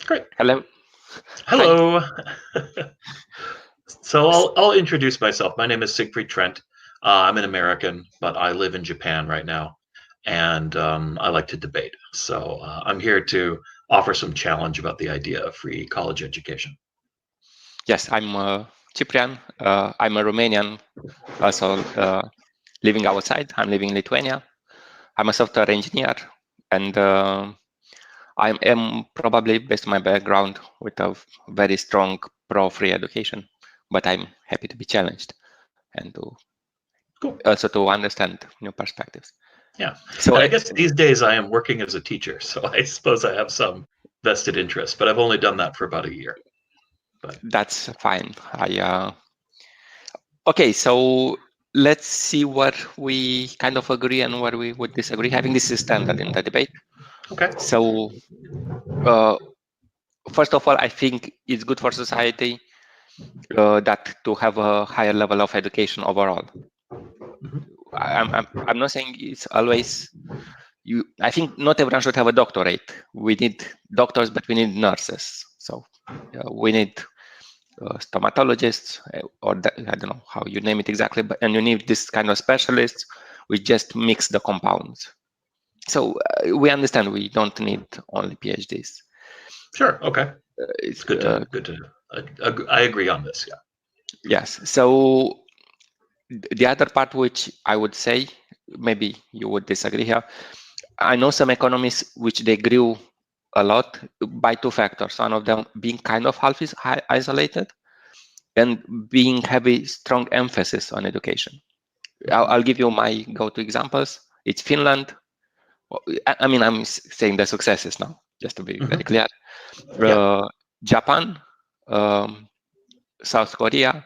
Great. Hello. Hi. Hello. So I'll introduce myself. My name is Siegfried Trent. I'm an American, but I live in Japan right now, and I like to debate. So I'm here to offer some challenge about the idea of free college education. Yes, I'm Ciprian. I'm a Romanian, also living outside. I'm living in Lithuania. I'm a software engineer, and I am probably, based on my background, with a very strong pro-free education. But I'm happy to be challenged and to Cool. also to understand new perspectives. Yeah. So And I guess these days I am working as a teacher, so I suppose I have some vested interest, but I've only done that for about a year. But that's fine. Okay, so let's see what we kind of agree and what we would disagree. I think this is standard in the debate. okay. So, uh, first of all, I think it's good for society that to have a higher level of education overall. Mhm. I'm not saying it's always you. I think not everyone should have a doctorate. We need doctors, but we need nurses. So we need stomatologists, I don't know how you name it exactly, but and you need this kind of specialists. We just mix the compounds. So we understand we don't need only PhDs. Sure. Okay. It's Good to. I agree on this. Yeah. yes. So the other part, which I would say, maybe you would disagree here. I know some economies which they grew a lot by two factors. One of them being kind of half isolated, and being heavy, strong emphasis on education. I'll give you my go-to examples. It's Finland. I mean, I'm saying the successes now, just to be very Mhm. clear. Yeah. Japan, um, South Korea.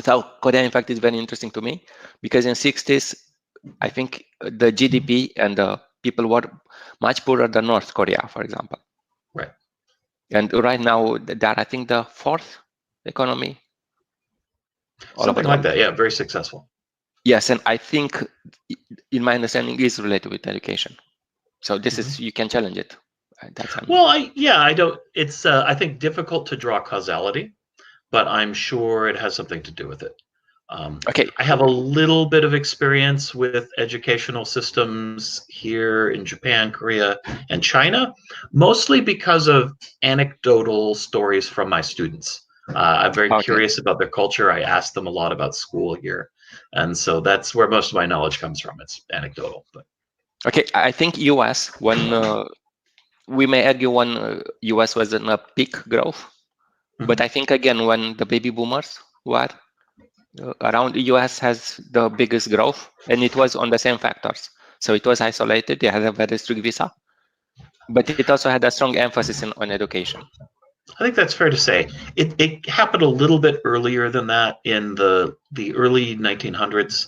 South Korea, in fact, is very interesting to me because in 60s, I think the GDP and the people were much poorer than North Korea, for example. Right. And right now, they're, I think, the fourth economy all over Something the like world. that. Yeah. Very successful. Yes, and I think, in my understanding, is related with education. So this Mhm. is, you can challenge it. That's Well, I don't. It's I think difficult to draw causality, but I'm sure it has something to do with it. okay. I have a little bit of experience with educational systems here in Japan, Korea, and China, mostly because of anecdotal stories from my students. I'm very Okay. curious about their culture. I ask them a lot about school here, and so that's where most of my knowledge comes from. It's anecdotal, but Okay. I think US, when we may argue when US was in a peak growth, but Mhm. I think again when the baby boomers were around, US has the biggest growth, and it was on the same factors. So it was isolated. They had a very strict visa, but it also had a strong emphasis on education. I think that's fair to say. It happened a little bit earlier than that in the early 1900s.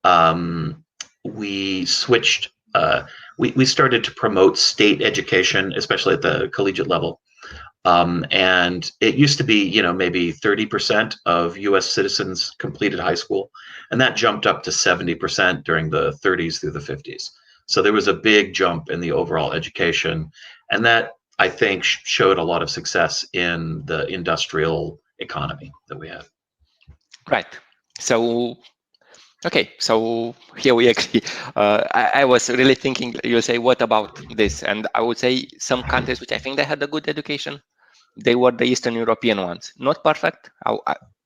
Um, we switched. We started to promote state education, especially at the collegiate level. And it used to be, maybe 30% of U.S. citizens completed high school, and that jumped up to 70% during the 30s through the 50s. So there was a big jump in the overall education, and that I think showed a lot of success in the industrial economy that we had. Right. So okay, so here we agree. I was really thinking you'll say, what about this? And I would say some countries which I think they had a good education, they were the Eastern European ones. Not perfect.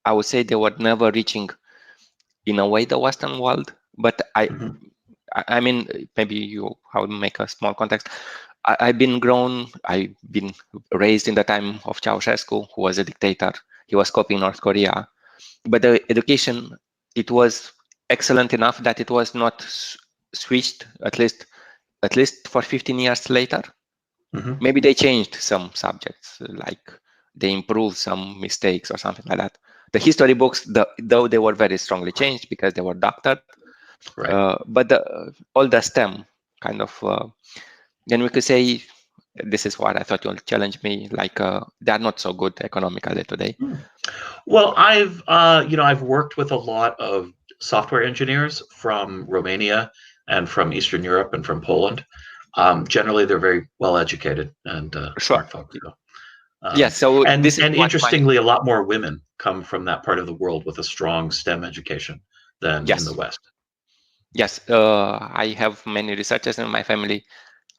I would say they were never reaching, in a way, the Western world. But Mhm. I mean, maybe I would make a small context. I've been raised in the time of Ceausescu, who was a dictator. He was copying North Korea. But the education, it was excellent enough that it was not switched, at least for 15 years later. Mhm. Maybe they changed some subjects, like they improved some mistakes or something like that. The history books, though they were very strongly changed because they were doctored, Right. but all the STEM kind of, then we could say, this is what I thought you'll challenge me, like they are not so good economically today. Hmm. Well, I've worked with a lot of software engineers from Romania and from Eastern Europe and from Poland. Generally, they're very well educated and Sure. smart folks. So. Yes, so and this is what my interestingly, a lot more women come from that part of the world with a strong STEM education than in the yes, West. yes. I have many researchers in my family.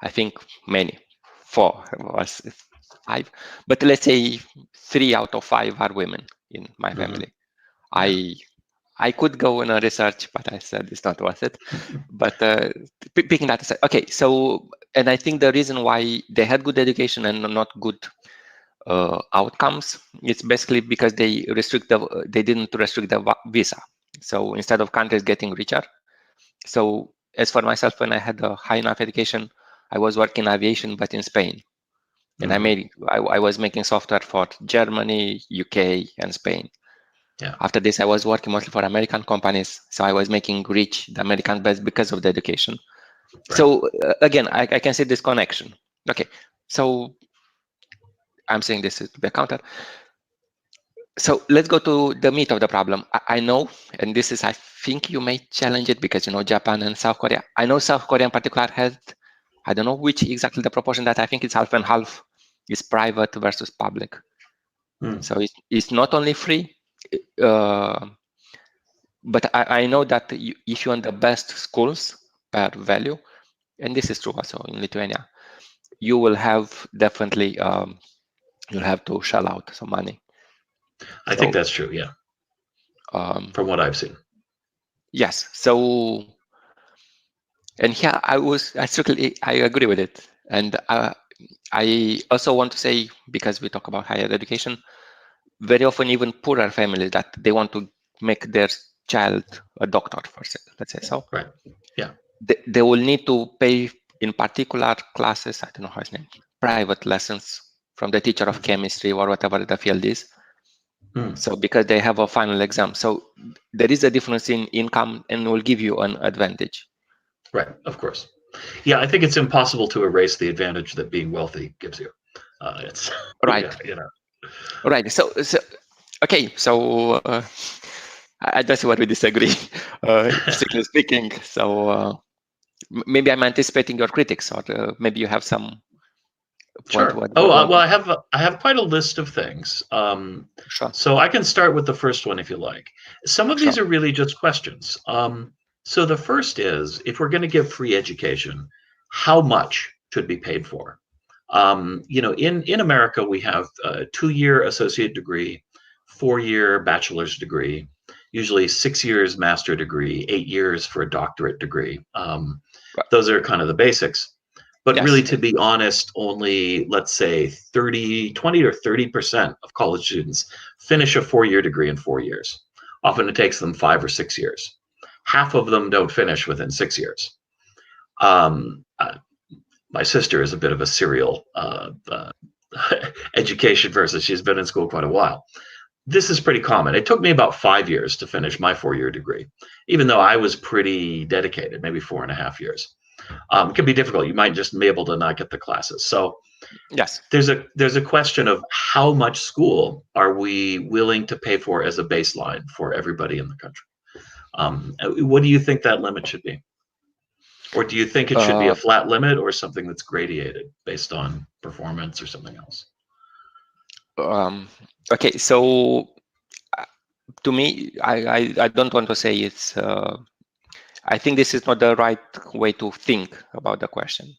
I think many, 4 or 5, but let's say 3 out of 5 are women in my family. Yeah. I could go on a research, but I said it's not worth it. But picking that aside, okay. So, and I think the reason why they had good education and not good outcomes, it's basically because they didn't restrict the visa. So instead of countries getting richer, so as for myself, when I had a high enough education, I was working aviation, but in Spain, and I was making software for Germany, UK, and Spain. Yeah. After this, I was working mostly for American companies, so I was making rich the American best because of the education. Right. So again, I can see this connection. Okay, so I'm saying this is to be a counter. So let's go to the meat of the problem. I know, and this is, I think you may challenge it because you know Japan and South Korea. I know South Korea in particular has, I don't know which exactly the proportion that I think it's half and half is private versus public. So it's not only free, but I know that if you want the best schools per value, and this is true also in Lithuania, you will have definitely you'll have to shell out some money. I think that's true. Yeah. From what I've seen. Yes. So, and here I agree with it, and I also want to say, because we talk about higher education, very often even poorer families that they want to make their child a doctor, let's say so. Right. Yeah. They will need to pay in particular classes, I don't know how it's named, private lessons from the teacher of chemistry or whatever the field is. So because they have a final exam. So there is a difference in income and will give you an advantage. Right. Of course. Yeah. I think it's impossible to erase the advantage that being wealthy gives you. It's right. Yeah, you know. Right. So okay. So that's what we disagree, strictly speaking. So maybe I'm anticipating your critics, or maybe you have some point. Sure. Well, I have quite a list of things. Sure. So I can start with the first one if you like. Some of these Sure. are really just questions. So the first is, if we're going to give free education, how much should be paid for? In America, we have a 2-year associate degree, 4-year bachelor's degree, usually 6 years master degree, 8 years for a doctorate degree. Those are kind of the basics. But Yes. really, to be honest, only, let's say, 20 or 30% of college students finish a 4-year degree in 4 years. Often it takes them 5 or 6 years. Half of them don't finish within 6 years. My sister is a bit of a serial education person. She's been in school quite a while. This is pretty common. It took me about 5 years to finish my 4-year degree, even though I was pretty dedicated, maybe 4.5 years. It can be difficult. You might just be able to not get the classes. So yes, there's a question of how much school are we willing to pay for as a baseline for everybody in the country? What do you think that limit should be? Or do you think it should be a flat limit or something that's gradated based on performance or something else? Okay, so to me, I don't want to say it's. I think this is not the right way to think about the question.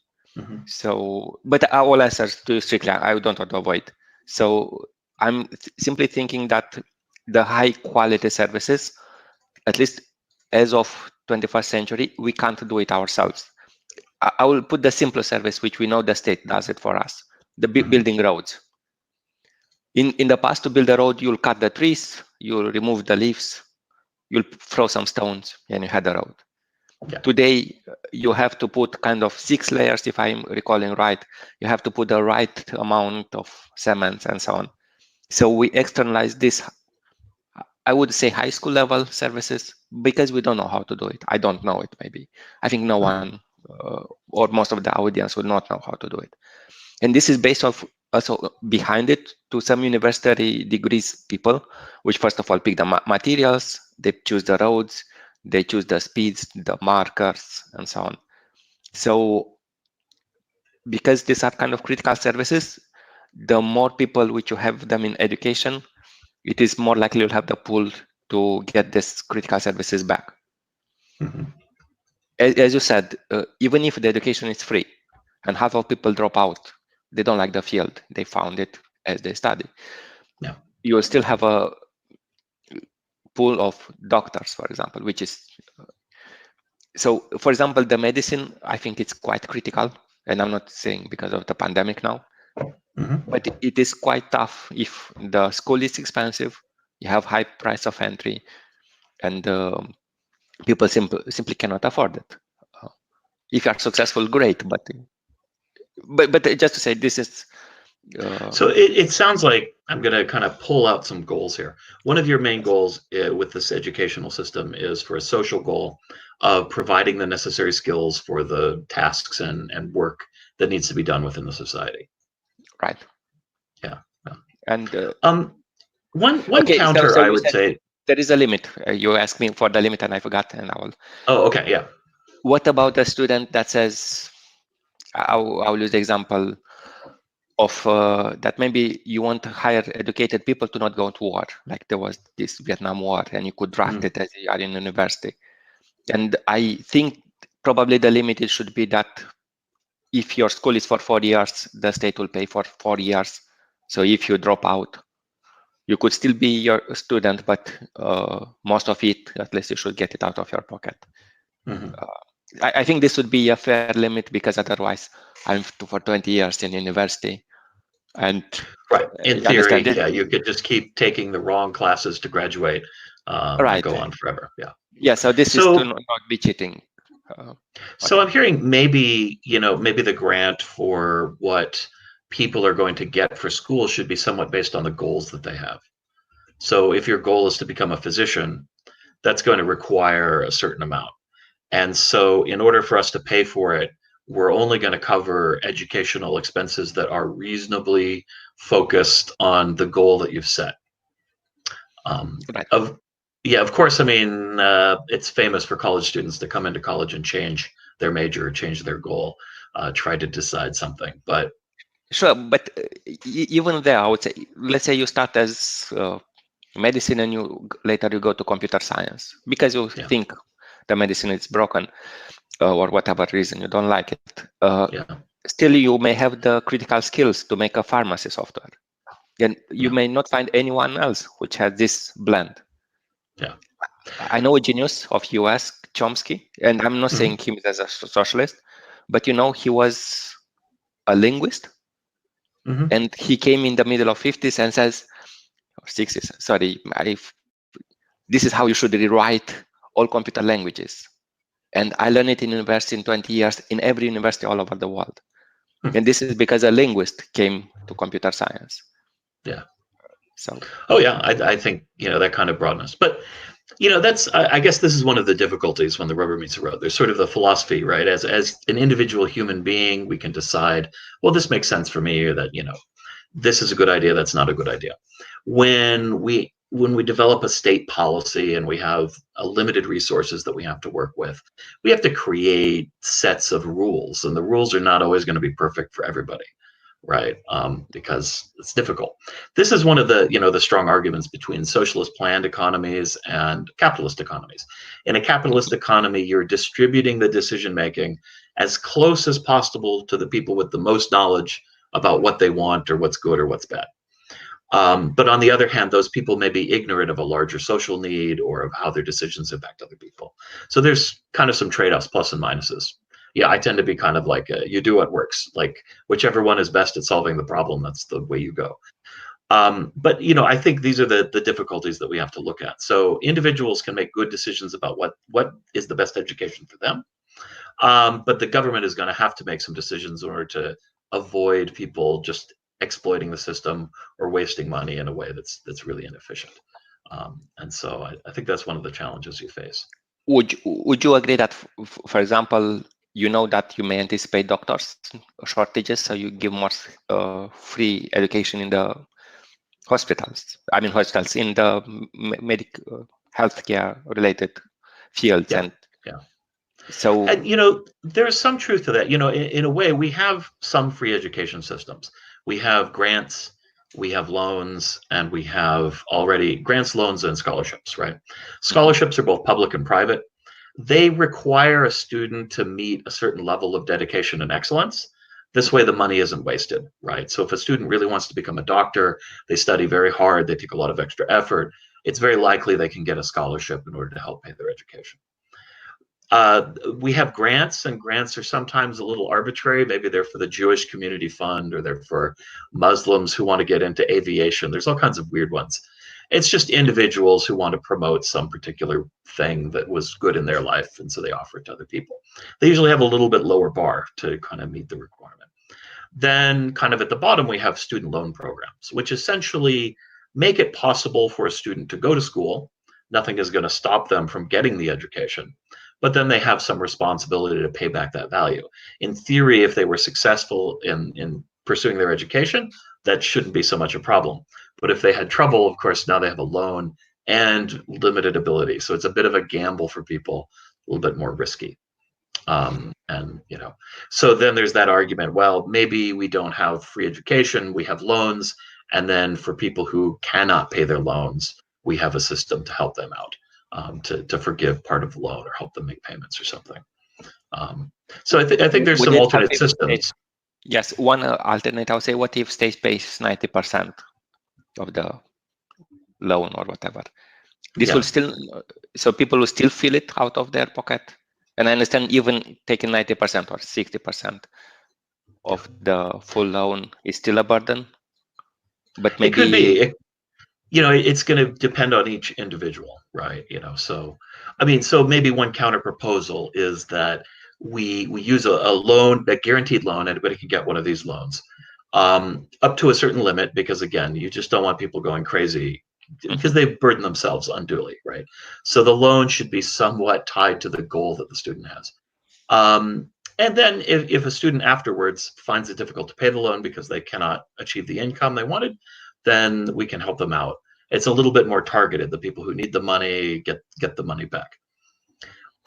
So, but I will answer to strictly. I don't want to avoid. So I'm simply thinking that the high quality services, at least as of 21st century, we can't do it ourselves. I will put the simplest service, which we know the state does it for us, the building roads. In the past, to build a road, you'll cut the trees, you'll remove the leaves, you'll throw some stones, and you had a road. Yeah. Today, you have to put kind of 6 layers, if I'm recalling right. You have to put the right amount of cement and so on. So we externalize this, I would say, high school level services, because we don't know how to do it. I don't know it, maybe. I think no one or most of the audience will not know how to do it. And this is based off also behind it to some university degrees people, which first of all pick the materials, they choose the roads, they choose the speeds, the markers, and so on. So because these are kind of critical services, the more people which you have them in education, it is more likely you'll have the pool to get this critical services back. Mhm. As you said, even if the education is free and half of people drop out, they don't like the field, they found it as they study. Yeah. You will still have a pool of doctors, for example, which is so. For example, the medicine, I think it's quite critical, and I'm not saying because of the pandemic now, Mhm. but it is quite tough if the school is expensive, you have high price of entry, and people simply cannot afford it. If you are successful, great, but just to say, this is So it sounds like I'm going to kind of pull out some goals here. One of your main goals with this educational system is for a social goal of providing the necessary skills for the tasks and work that needs to be done within the society. right. Yeah. And one okay, counter so I you would said say. there is a limit. You asked me for the limit, and I forgot, and I will. Oh, okay, yeah. What about a student that says, I'll use the example of that maybe you want higher educated people to not go to war, like there was this Vietnam War, and you could draft it as you are in university. And I think probably the limit should be that if your school is for 4 years, the state will pay for 4 years. So if you drop out, you could still be your student, but most of it, at least you should get it out of your pocket. Mm-hmm. I think this would be a fair limit, because otherwise I'm for 20 years in university. And right, in theory, yeah, you could just keep taking the wrong classes to graduate, right. and go on forever. Yeah. Yeah. So this is to not be cheating. So I'm hearing maybe the grant for what people are going to get for school should be somewhat based on the goals that they have. So if your goal is to become a physician, that's going to require a certain amount. And so in order for us to pay for it, we're only going to cover educational expenses that are reasonably focused on the goal that you've set. Right. Of course, I mean, it's famous for college students to come into college and change their major, change their goal, try to decide something. But sure, but even there, I would say, let's say you start as medicine, and later you go to computer science because you think the medicine is broken, or whatever reason you don't like it. Still, you may have the critical skills to make a pharmacy software. Then you may not find anyone else which has this blend. Yeah. I know a genius of US, Chomsky, and I'm not saying him as a socialist, but he was a linguist, and he came in the middle of 50s and says, or 60s, sorry, this is how you should rewrite all computer languages. And I learned it in university in 20 years, in every university all over the world. And this is because a linguist came to computer science. Yeah. So. Oh yeah, I think that kind of broadness, but that's I guess this is one of the difficulties when the rubber meets the road. There's sort of the philosophy, right? As an individual human being, we can decide, well, this makes sense for me, or that this is a good idea, that's not a good idea. When we develop a state policy and we have a limited resources that we have to work with, we have to create sets of rules, and the rules are not always going to be perfect for everybody, right? Because it's difficult. This is one of the the strong arguments between socialist planned economies and capitalist economies. In a capitalist economy, you're distributing the decision making as close as possible to the people with the most knowledge about what they want or what's good or what's bad. But on the other hand, those people may be ignorant of a larger social need or of how their decisions impact other people. So there's kind of some trade-offs, plus and minuses. Yeah, I tend to be kind of like you do what works. Like whichever one is best at solving the problem, that's the way you go. But I think these are the difficulties that we have to look at. So individuals can make good decisions about what is the best education for them. But the government is going to have to make some decisions in order to avoid people just exploiting the system or wasting money in a way that's really inefficient. And so I think that's one of the challenges you face. Would you agree that, for example, that you may anticipate doctors shortages, so you give more free education in the hospitals? I mean, hospitals in the medical healthcare related fields. Yeah. And yeah. So, And there's some truth to that. In a way, we have some free education systems. We have grants, we have loans, and we have already grants, loans, and scholarships, right? Scholarships are both public and private. They require a student to meet a certain level of dedication and excellence. This way, the money isn't wasted, right? So if a student really wants to become a doctor, they study very hard, they take a lot of extra effort, it's very likely they can get a scholarship in order to help pay their education. We have grants, and grants are sometimes a little arbitrary. Maybe they're for the Jewish Community Fund, or they're for Muslims who want to get into aviation. There's all kinds of weird ones. It's just individuals who want to promote some particular thing that was good in their life, and so they offer it to other people. They usually have a little bit lower bar to kind of meet the requirement. Then kind of at the bottom, we have student loan programs, which essentially make it possible for a student to go to school. Nothing is going to stop them from getting the education, but then they have some responsibility to pay back that value. In theory, if they were successful in pursuing their education, that shouldn't be so much a problem. But if they had trouble, of course, now they have a loan and limited ability. So it's a bit of a gamble for people, a little bit more risky. So then there's that argument, well, maybe we don't have free education, we have loans. And then for people who cannot pay their loans, we have a system to help them out, to forgive part of the loan or help them make payments or something. So I think there's some alternate systems. Yes, one alternate, I would say, what if state pays 90% of the loan or whatever? This will still, so people will still feel it out of their pocket. And I understand even taking 90% or 60% of the full loan is still a burden, but maybe it could be. It's going to depend on each individual, right? So maybe one counter proposal is that we use a loan, a guaranteed loan. Anybody can get one of these loans, up to a certain limit, because again, you just don't want people going crazy because they burden themselves unduly, right? So the loan should be somewhat tied to the goal that the student has. And then if a student afterwards finds it difficult to pay the loan because they cannot achieve the income they wanted, then we can help them out. It's a little bit more targeted. The people who need the money get the money back.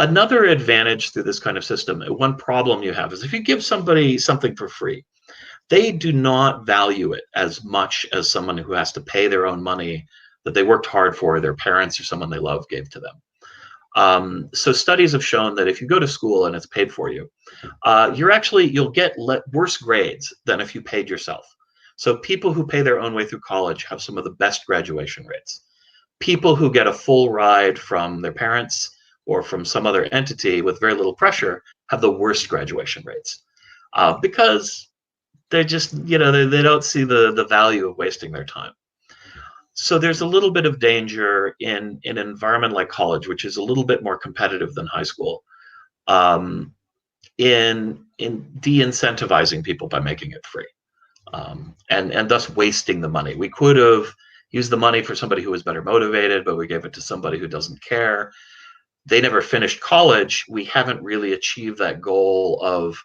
Another advantage through this kind of system, one problem you have, is if you give somebody something for free, they do not value it as much as someone who has to pay their own money that they worked hard for, their parents or someone they love gave to them. So studies have shown that if you go to school and it's paid for you, you'll get worse grades than if you paid yourself. So people who pay their own way through college have some of the best graduation rates. People who get a full ride from their parents or from some other entity with very little pressure have the worst graduation rates, because they're just, they don't see the value of wasting their time. So there's a little bit of danger in an environment like college, which is a little bit more competitive than high school, in de-incentivizing people by making it free, and thus wasting the money. We could have used the money for somebody who was better motivated, but we gave it to somebody who doesn't care. They never finished college. We haven't really achieved that goal of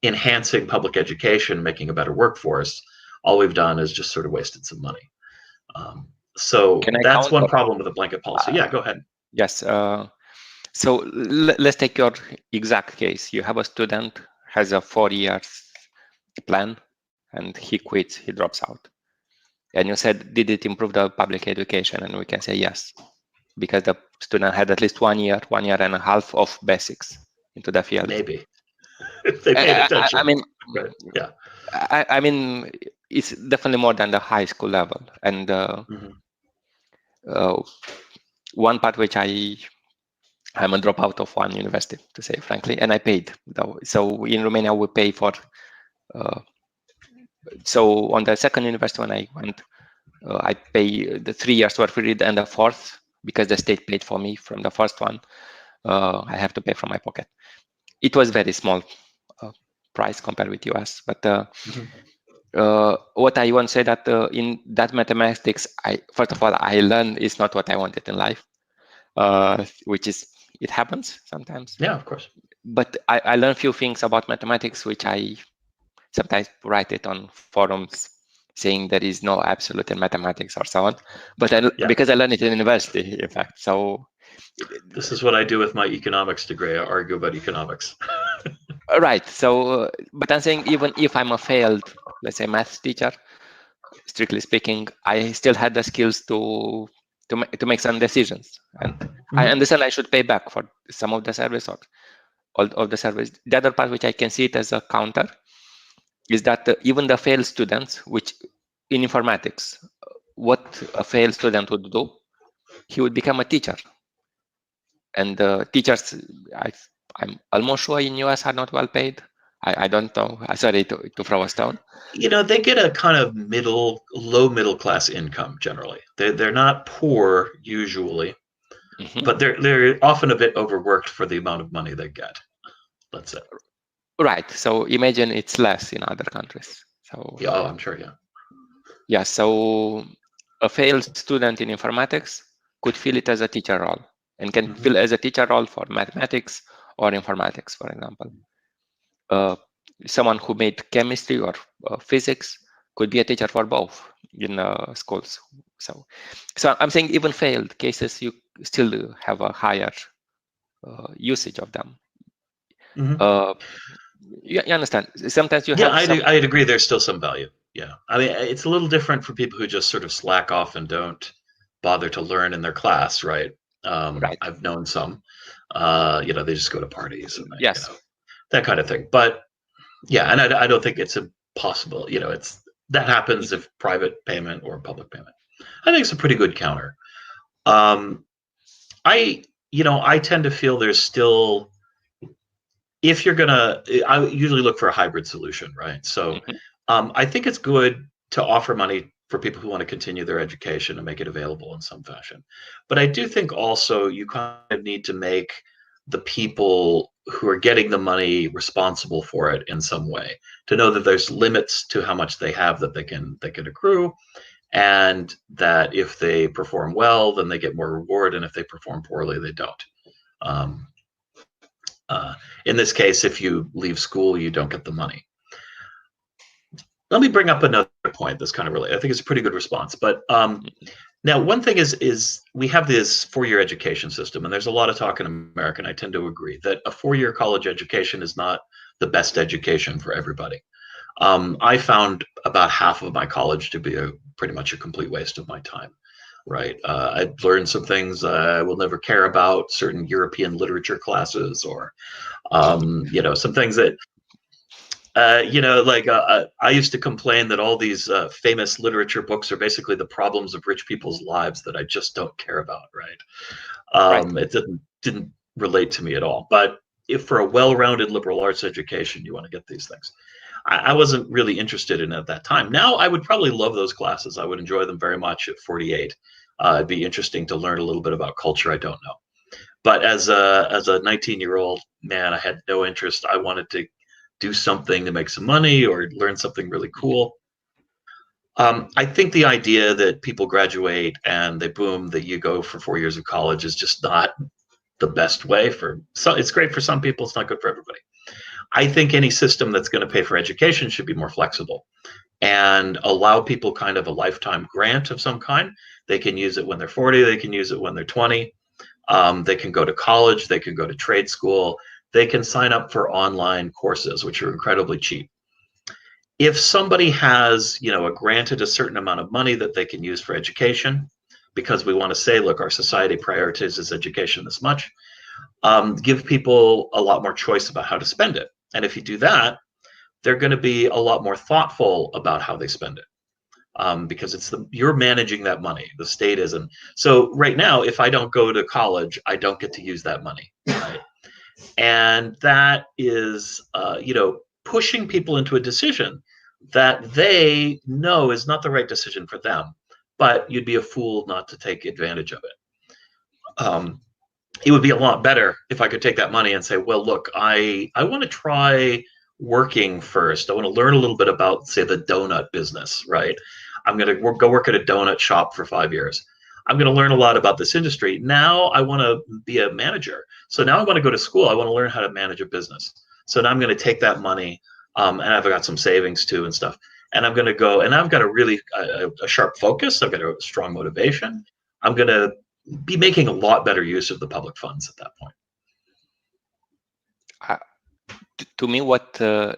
enhancing public education, making a better workforce. All we've done is just sort of wasted some money. So that's one problem with a blanket policy. Yeah, go ahead. Yes. So let's take your exact case. You have a student, has a 4 years plan, and he quits, he drops out. And you said, did it improve the public education? And we can say yes, because the student had at least 1 year, 1 year and a half of basics into the field. Maybe. If they paid attention. I mean, right. Yeah. I mean, it's definitely more than the high school level. And one part which I'm a dropout of one university, to say frankly, and I paid. So in Romania, we pay for. So on the second university when I went, I pay the 3 years were free, and the fourth, because the state paid for me from the first one, I have to pay from my pocket. It was very small price compared with US, but what I want to say that in that mathematics, first of all, I learned is not what I wanted in life, which is, it happens sometimes. Yeah, of course. But I learned a few things about mathematics, which I sometimes write it on forums saying there is no absolute in mathematics or so on. But because I learned it in university, in fact. So This is what I do with my economics degree. I argue about economics. Right. So, but I'm saying even if I'm a failed, let's say, math teacher, strictly speaking, I still had the skills to make some decisions, and I understand I should pay back for some of the service or all of the service. The other part, which I can see it as a counter, is that even the failed students, which in informatics, what a failed student would do, he would become a teacher. And teachers, I'm almost sure in US are not well paid. I don't know. Sorry to throw a stone. You know, they get a kind of low middle class income generally. They're not poor usually, but they're often a bit overworked for the amount of money they get. That's it. Right. So imagine it's less in other countries. So yeah, I'm sure. Yeah. Yeah. So a failed student in informatics could feel it as a teacher role, and can feel as a teacher role for mathematics or informatics, for example. Someone who made chemistry or physics could be a teacher for both in schools. So I'm saying even failed cases, you still have a higher usage of them. You understand? Sometimes you have. I'd agree. There's still some value. Yeah, I mean, it's a little different for people who just sort of slack off and don't bother to learn in their class, right? Right. I've known some. They just go to parties and yes, that kind of thing. But yeah, and I don't think it's impossible. That happens if private payment or public payment. I think it's a pretty good counter. I tend to feel there's still, if you're gonna, I usually look for a hybrid solution, right? So I think it's good to offer money for people who want to continue their education and make it available in some fashion. But I do think also you kind of need to make the people who are getting the money responsible for it in some way, to know that there's limits to how much they have that they can accrue, and that if they perform well, then they get more reward, and if they perform poorly, they don't. In this case, if you leave school, you don't get the money. Let me bring up another point that's kind of related. I think it's a pretty good response. But now, one thing is we have this 4-year education system, and there's a lot of talk in America, and I tend to agree that a 4-year college education is not the best education for everybody. I found about half of my college to be pretty much a complete waste of my time. Right. I learned some things I will never care about, certain European literature classes, or, some things that, I used to complain that all these famous literature books are basically the problems of rich people's lives that I just don't care about. Right. It didn't relate to me at all. But if for a well-rounded liberal arts education, you want to get these things. I wasn't really interested in it at that time. Now I would probably love those classes. I would enjoy them very much at 48. It'd be interesting to learn a little bit about culture. I don't know. But as a 19-year-old man, I had no interest. I wanted to do something to make some money or learn something really cool. I think the idea that people graduate and they boom, that you go for 4 years of college is just not the best way for some. It's great for some people. It's not good for everybody. I think any system that's going to pay for education should be more flexible and allow people kind of a lifetime grant of some kind. They can use it when they're 40. They can use it when they're 20. They can go to college. They can go to trade school. They can sign up for online courses, which are incredibly cheap. If somebody has, granted a certain amount of money that they can use for education, because we want to say, look, our society prioritizes education this much, give people a lot more choice about how to spend it. And if you do that, they're going to be a lot more thoughtful about how they spend it, because you're managing that money. The state isn't. So right now, if I don't go to college, I don't get to use that money. Right? And that is, pushing people into a decision that they know is not the right decision for them. But you'd be a fool not to take advantage of it. It would be a lot better if I could take that money and say, well, look, I want to try working first. I want to learn a little bit about, say, the donut business, right? I'm going to go work at a donut shop for 5 years. I'm going to learn a lot about this industry. Now I want to be a manager. So now I want to go to school. I want to learn how to manage a business. So now I'm going to take that money, and I've got some savings too and stuff. And I'm going to go, and I've got a really a sharp focus. I've got a strong motivation. I'm going to be making a lot better use of the public funds at that point. To me, what how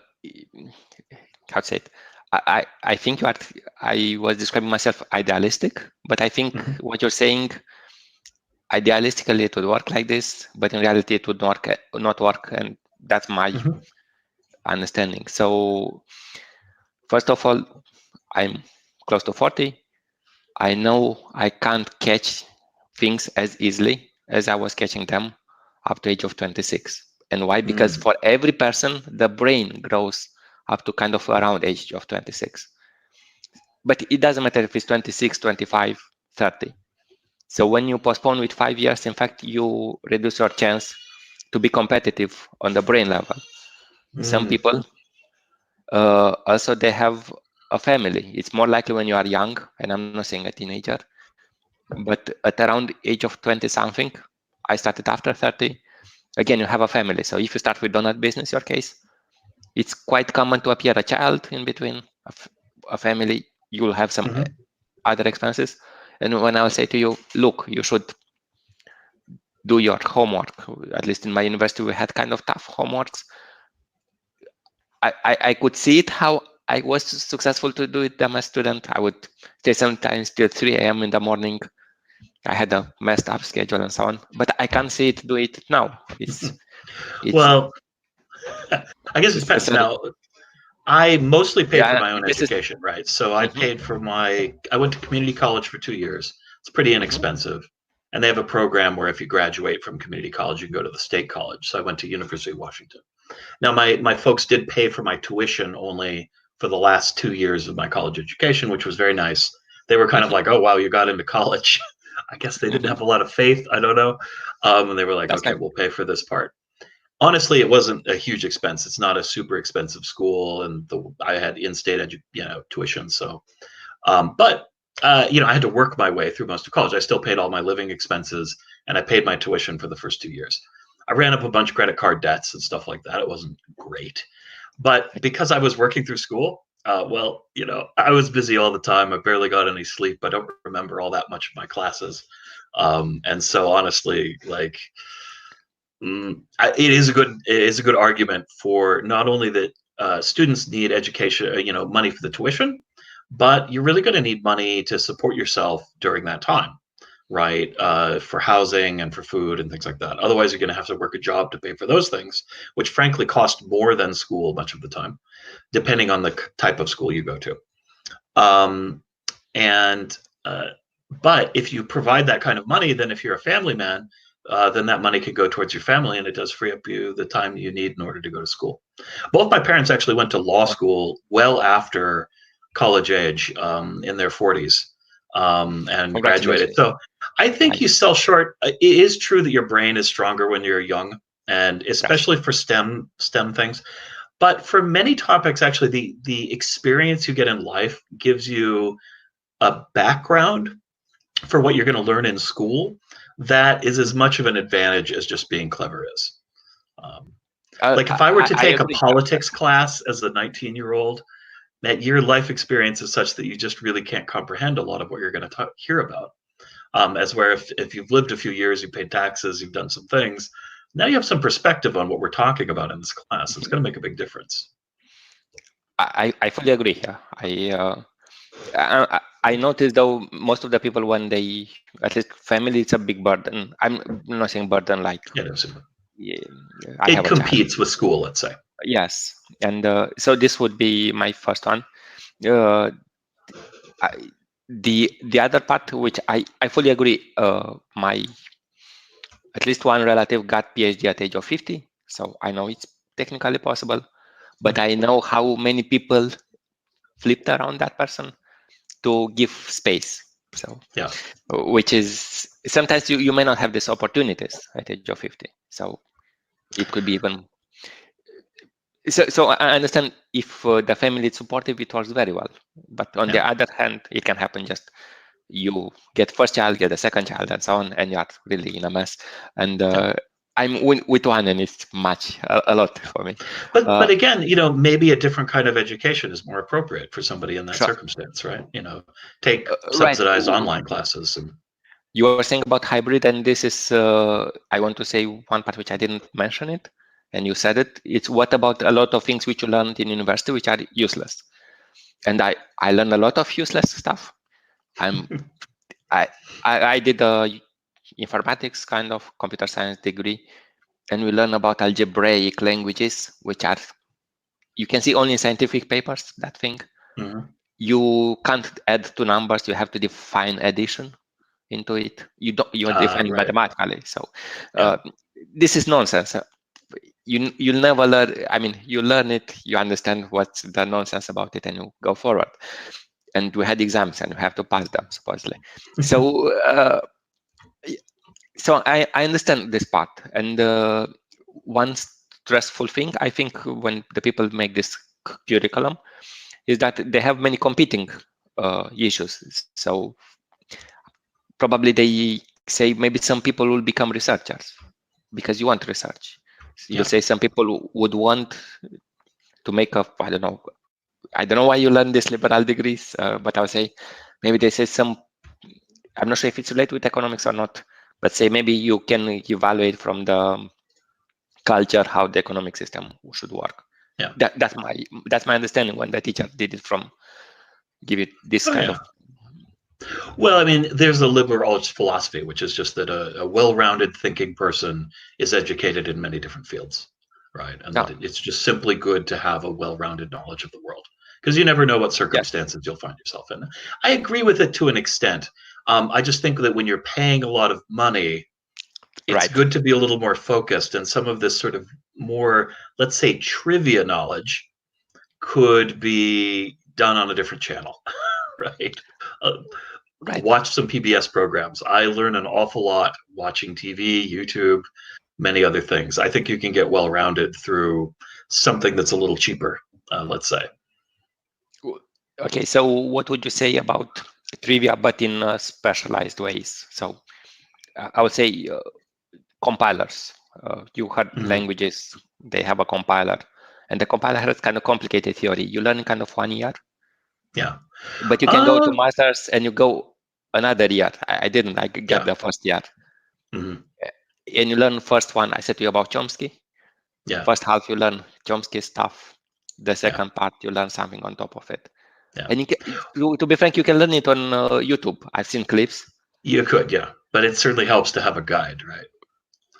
to say it? I think I was describing myself idealistic, but I think what you're saying, idealistically it would work like this, but in reality it would not work, and that's my understanding. So first of all, I'm close to 40. I know I can't catch things as easily as I was catching them up to age of 26. And why? Because for every person, the brain grows up to kind of around age of 26. But it doesn't matter if it's 26, 25, 30. So when you postpone with 5 years, in fact, you reduce your chance to be competitive on the brain level. Some people also, they have a family. It's more likely when you are young, and I'm not saying a teenager, but at around age of 20 something, I started after 30. Again, you have a family. So if you start with donut business, your case, it's quite common to appear a child in between a family. You will have some other expenses. And when I will say to you, look, you should do your homework. At least in my university, we had kind of tough homeworks. I could see it how I was successful to do it as a student. I would stay sometimes till 3 a.m. in the morning. I had a messed up schedule and so on, but I can't see it do it now. It's well, I guess it depends. Now, I mostly paid for my own education, right? So I paid for I went to community college for 2 years. It's pretty inexpensive. And they have a program where if you graduate from community college, you can go to the state college. So I went to University of Washington. Now, my folks did pay for my tuition only for the last 2 years of my college education, which was very nice. They were kind of like, oh, wow, you got into college. I guess they didn't have a lot of faith. I don't know. And they were like, okay, we'll pay for this part. Honestly, it wasn't a huge expense. It's not a super expensive school. And I had in-state tuition. So, but I had to work my way through most of college. I still paid all my living expenses, and I paid my tuition for the first 2 years. I ran up a bunch of credit card debts and stuff like that. It wasn't great. But because I was working through school, I was busy all the time. I barely got any sleep. I don't remember all that much of my classes. And so honestly, like, it is a good argument for not only that students need education, money for the tuition, but you're really going to need money to support yourself during that time. Right, for housing and for food and things like that. Otherwise, you're going to have to work a job to pay for those things, which frankly cost more than school much of the time, depending on the type of school you go to. But if you provide that kind of money, then if you're a family man, then that money could go towards your family, and it does free up the time you need in order to go to school. Both my parents actually went to law school well after college age, in their 40s. And graduated. So I think you sell short. It is true that your brain is stronger when you're young, and especially for STEM things. But for many topics, actually, the experience you get in life gives you a background for what you're going to learn in school that is as much of an advantage as just being clever is. Like if I were to take a politics class as a 19-year-old, that your life experience is such that you just really can't comprehend a lot of what you're going to hear about. As where if you've lived a few years, you paid taxes, you've done some things, now you have some perspective on what we're talking about in this class. It's going to make a big difference. I fully agree here. I noticed though most of the people, when they, at least family, it's a big burden. I'm not saying burden like it competes with school, let's say. Yes, and so this would be my first one. The other part, which I fully agree. My at least one relative got PhD at age of 50, so I know it's technically possible, but I know how many people flipped around that person to give space. So yeah, which is sometimes you may not have these opportunities at age of 50. So it could be even. So I understand if the family is supportive, it works very well. But on the other hand, it can happen just you get first child, get a second child, and so on, and you are really in a mess. And I'm with one, and it's a lot for me. But again, maybe a different kind of education is more appropriate for somebody in that circumstance, right? Take subsidized online classes. You were saying about hybrid, and this is, I want to say one part which I didn't mention it, and you said it. It's what about a lot of things which you learned in university which are useless? And I learned a lot of useless stuff. I did a informatics kind of computer science degree, and we learn about algebraic languages, which are, you can see only in scientific papers, that thing. Mm-hmm. You can't add two numbers, you have to define addition into it. You define it Right. mathematically. So this is nonsense. You'll never learn. I mean, you learn it, you understand what's the nonsense about it, and you go forward. And we had exams, and you have to pass them supposedly. So so I understand this part. And one stressful thing, I think, when the people make this curriculum, is that they have many competing issues. So probably they say maybe some people will become researchers because you want research. So you'll say some people would want to make up, I don't know why you learn these liberal degrees, but I'll say maybe they say some, I'm not sure if it's related with economics or not, but say maybe you can evaluate from the culture how the economic system should work. Yeah. That's my understanding when the teacher did it from, give it this kind of. Well, I mean, there's a liberal arts philosophy, which is just that a well-rounded thinking person is educated in many different fields, right? And that it's just simply good to have a well-rounded knowledge of the world, because you never know what circumstances you'll find yourself in. I agree with it to an extent. I just think that when you're paying a lot of money, it's good to be a little more focused, and some of this sort of more, let's say, trivia knowledge could be done on a different channel, right? Watch some PBS programs. I learn an awful lot watching TV, YouTube, many other things. I think you can get well-rounded through something that's a little cheaper, let's say. Okay, so what would you say about trivia, but in specialized ways? So I would say compilers. You heard languages, they have a compiler, and the compiler has kind of complicated theory. You learn in kind of 1 year. Yeah. But you can go to masters and you go another year. I didn't. I got the first year. And you learn first one. I said to you about Chomsky. Yeah. First half you learn Chomsky stuff. The second part you learn something on top of it. Yeah. And you can, to be frank, you can learn it on YouTube. I've seen clips. You could, yeah. But it certainly helps to have a guide, right?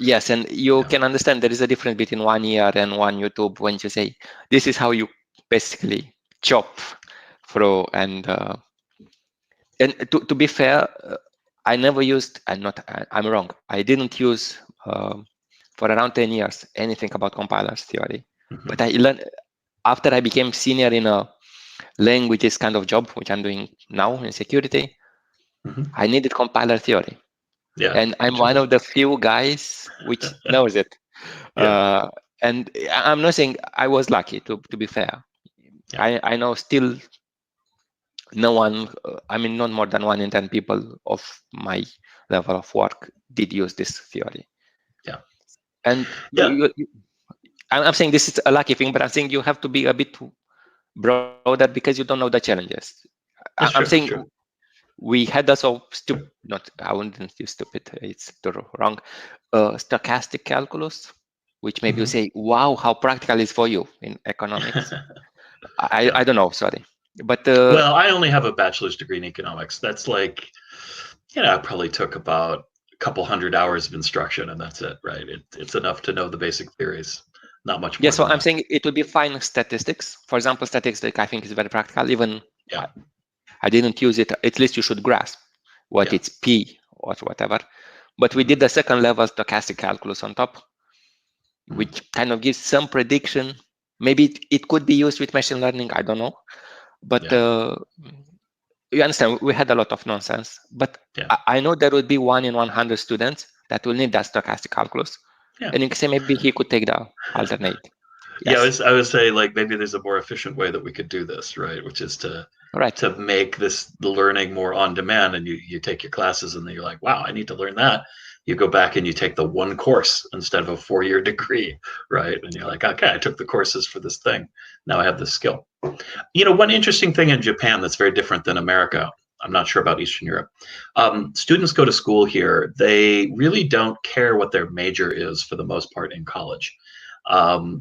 Yes, and you can understand there is a difference between 1 year and one YouTube when you say this is how you basically chop through. And to be fair, I never used, I'm wrong. I didn't use for around 10 years anything about compilers theory. But I learned after I became senior in a languages kind of job, which I'm doing now in security. I needed compiler theory. Yeah, and I'm one of the few guys which knows it. And I'm not saying I was lucky, to be fair. I know still no one, I mean, not more than 1 in 10 people of my level of work did use this theory. Yeah. And I'm saying this is a lucky thing, but I'm saying you have to be a bit broader because you don't know the challenges. I'm saying we had also I wouldn't use stupid, it's wrong, stochastic calculus, which maybe you say, wow, how practical is for you in economics. I don't know, sorry. But well, I only have a bachelor's degree in economics. That's like, I probably took about a couple hundred hours of instruction, and that's it, right? It's enough to know the basic theories, not much more. Yeah, so I'm saying it would be fine statistics. For example, statistics I think is very practical. Even I didn't use it. At least you should grasp what it's P or whatever. But we did the second level stochastic calculus on top, which kind of gives some prediction. Maybe it could be used with machine learning. I don't know. But you understand, we had a lot of nonsense. But I know there would be 1 in 100 students that will need that stochastic calculus. And you can say maybe he could take the alternate. Yes. I would say, like, maybe there's a more efficient way that we could do this, right? Which is to make the learning more on demand, and you take your classes and then you're like, wow, I need to learn that. You go back and you take the one course instead of a 4-year degree, right? And you're like, okay, I took the courses for this thing. Now I have this skill. One interesting thing in Japan that's very different than America, I'm not sure about Eastern Europe. Students go to school here. They really don't care what their major is for the most part in college.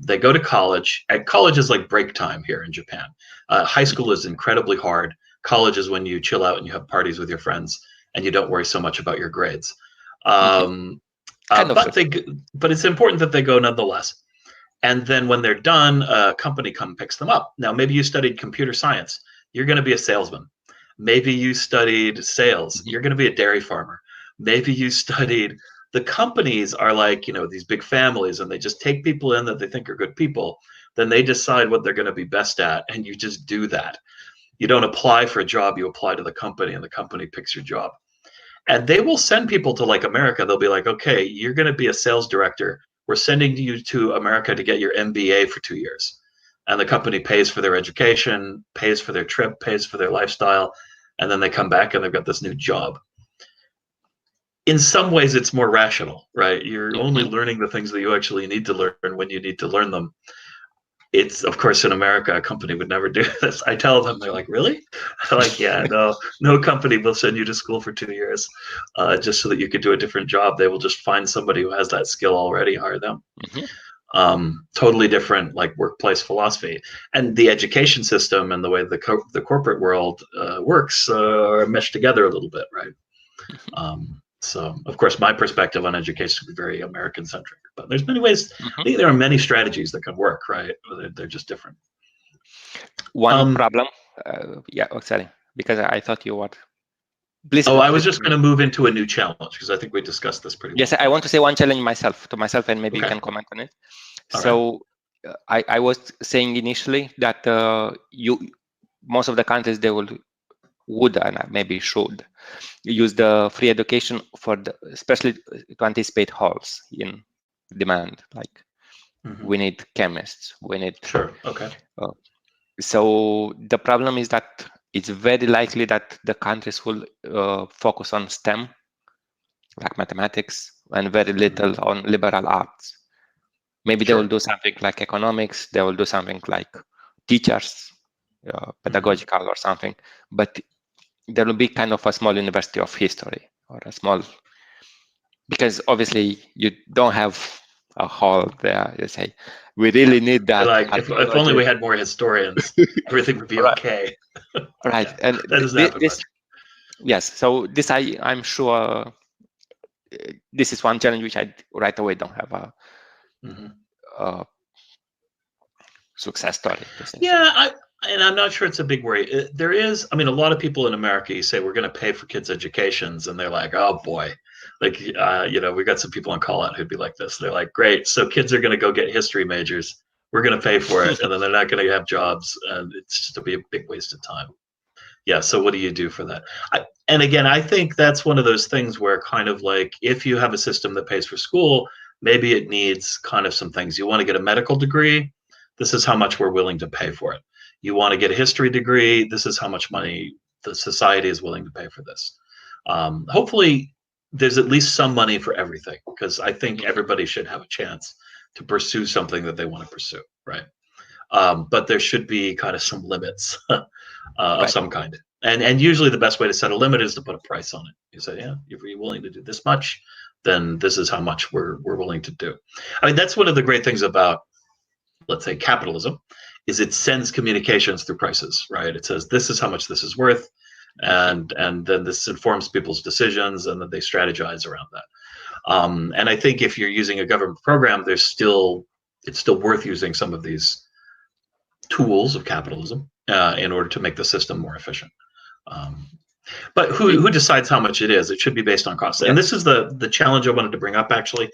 They go to college. College is like break time here in Japan. High school is incredibly hard. College is when you chill out and you have parties with your friends and you don't worry so much about your grades. But it's important that they go nonetheless. And then when they're done, a company picks them up. Now, maybe you studied computer science. You're going to be a salesman. Maybe you studied sales. You're going to be a dairy farmer. Maybe you studied, the companies are like, these big families, and they just take people in that they think are good people. Then they decide what they're going to be best at, and you just do that. You don't apply for a job, you apply to the company, and the company picks your job. And they will send people to like America. They'll be like, okay, you're going to be a sales director. We're sending you to America to get your MBA for 2 years. And the company pays for their education, pays for their trip, pays for their lifestyle. And then they come back and they've got this new job. In some ways, it's more rational, right? You're only learning the things that you actually need to learn when you need to learn them. It's, of course, in America, a company would never do this. I tell them, they're like, really? I'm like, yeah, no company will send you to school for 2 years just so that you could do a different job. They will just find somebody who has that skill already, hire them. Totally different, like, workplace philosophy. And the education system and the way the corporate world works are meshed together a little bit, right? So, of course, my perspective on education is very American-centric. But there's many ways. I think there are many strategies that can work, right? They're just different. One problem, sorry, because I thought you were. Please. I was just going to move into a new challenge because I think we discussed this pretty well. Yes, I want to say one challenge to myself, and maybe you can comment on it. So, I was saying initially that most of the countries would and maybe should use the free education especially to anticipate holes in demand. Like we need chemists, we need. Sure. Okay. So the problem is that it's very likely that the countries will focus on STEM, like mathematics, and very little on liberal arts. Maybe they will do something like economics. They will do something like teachers, pedagogical or something. But there will be kind of a small university of history or a small, because obviously you don't have a hall there. You say, we really need that. Like, if only we had more historians, everything would be okay. Right. And yes. So this, I'm sure this is one challenge which I right away don't have a success story. Yeah. And I'm not sure it's a big worry. There is, a lot of people in America, you say, we're going to pay for kids' educations, and they're like, oh boy, like, we got some people on call out who'd be like this. They're like, great, so kids are going to go get history majors. We're going to pay for it, and then they're not going to have jobs, and it's just to be a big waste of time. Yeah, so what do you do for that? And again, I think that's one of those things where kind of like, if you have a system that pays for school, maybe it needs kind of some things. You want to get a medical degree, this is how much we're willing to pay for it. You want to get a history degree, this is how much money the society is willing to pay for this. Hopefully, there's at least some money for everything, because I think everybody should have a chance to pursue something that they want to pursue, right? But there should be kind of some limits of some kind. And usually the best way to set a limit is to put a price on it. You say, yeah, if you're willing to do this much, then this is how much we're willing to do. That's one of the great things about, let's say, capitalism, is it sends communications through prices, right? It says, this is how much this is worth, and then this informs people's decisions, and then they strategize around that. And I think if you're using a government program, it's still worth using some of these tools of capitalism in order to make the system more efficient. But who decides how much it is? It should be based on cost. And this is the challenge I wanted to bring up, actually,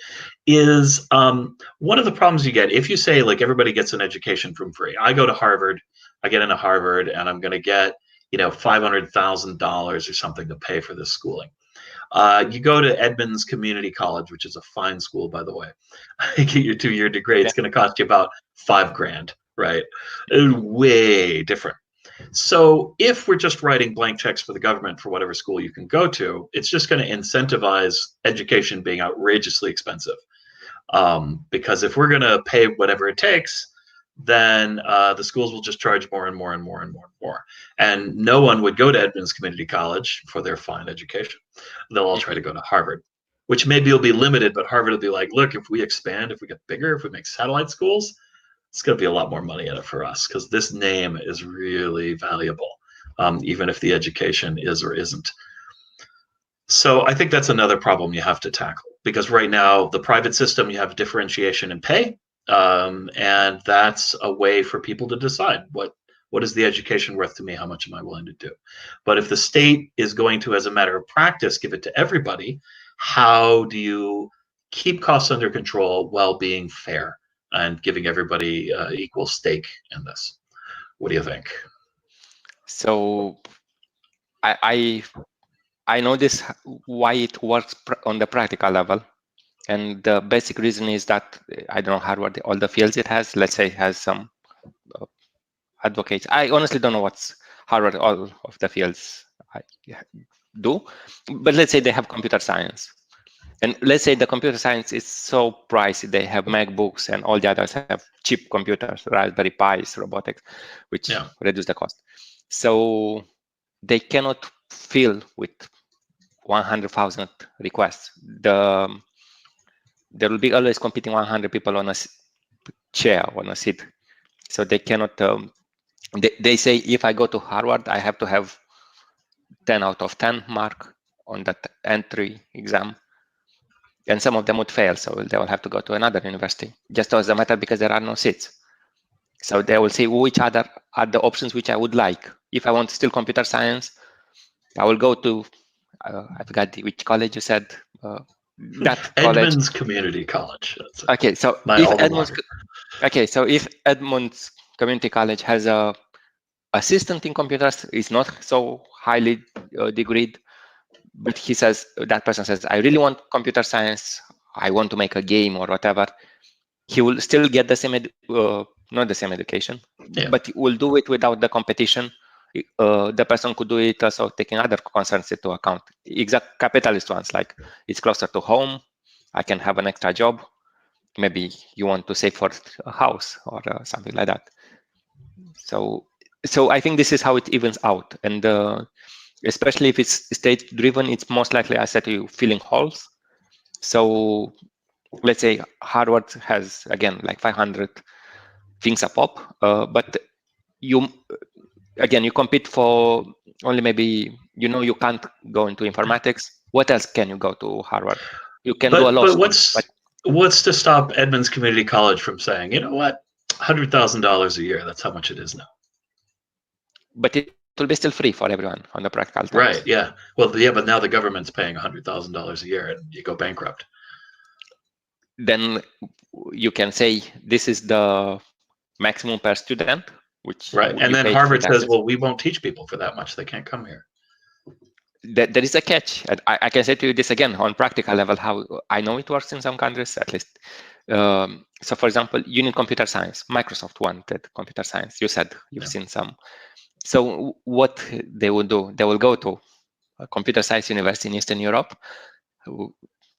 is one of the problems you get if you say, like, everybody gets an education from free. I go to Harvard, I get into Harvard, and I'm going to get, $500,000 or something to pay for this schooling. You go to Edmonds Community College, which is a fine school, by the way. Get your 2-year degree. It's going to cost you about $5,000, right? Way different. So if we're just writing blank checks for the government for whatever school you can go to, it's just going to incentivize education being outrageously expensive. Because if we're going to pay whatever it takes, then the schools will just charge more and more and more and more and more. And no one would go to Edmonds Community College for their fine education. They'll all try to go to Harvard, which maybe will be limited, but Harvard will be like, look, if we expand, if we get bigger, if we make satellite schools, it's going to be a lot more money in it for us because this name is really valuable, even if the education is or isn't. So I think that's another problem you have to tackle, because right now the private system, you have differentiation in pay, and that's a way for people to decide what is the education worth to me, how much am I willing to do. But if the state is going to, as a matter of practice, give it to everybody, how do you keep costs under control while being fair and giving everybody equal stake in this? What do you think? So I know this, why it works on the practical level. And the basic reason is that, I don't know Harvard, all the fields it has, let's say it has some advocates. I honestly don't know what's Harvard, all of the fields do, but let's say they have computer science. And let's say the computer science is so pricey, they have MacBooks and all the others have cheap computers, Raspberry Pis, robotics, which reduce the cost. So they cannot fill with 100,000 requests. There will be always competing 100 people on a chair, on a seat. So they cannot, they say if I go to Harvard, I have to have 10 out of 10 mark on that entry exam. And some of them would fail, so they will have to go to another university, just as a matter because there are no seats. So they will see which other are the options which I would like. If I want still computer science, I will go to, I forgot which college you said. That Edmonds college. Community College. Okay, so if Edmonds Community College has a assistant in computers, is not so highly degreed, but he says, that person says, I really want computer science, I want to make a game or whatever, he will still get the same, not the same education, but he will do it without the competition. The person could do it also taking other concerns into account, exact capitalist ones, like it's closer to home, I can have an extra job, maybe you want to save for a house or something like that. So I think this is how it evens out. And especially if it's state driven, it's most likely, I said to you, filling holes. So let's say Harvard has, again, like 500 things up, but you compete for only maybe, you can't go into informatics. What else can you go to Harvard? You can do a lot. But what's to stop Edmonds Community College from saying, you know what, $100,000 a year, that's how much it is now. But it will be still free for everyone on the practical terms. Right, yeah. Well, yeah, but now the government's paying $100,000 a year and you go bankrupt. Then you can say this is the maximum per student, which right. And then Harvard says, well, we won't teach people for that much. They can't come here. There is a catch. I can say to you this again on practical level, how I know it works in some countries, at least. So for example, you need computer science. Microsoft wanted computer science. You said you've seen some. So what they will do, they will go to a computer science university in Eastern Europe,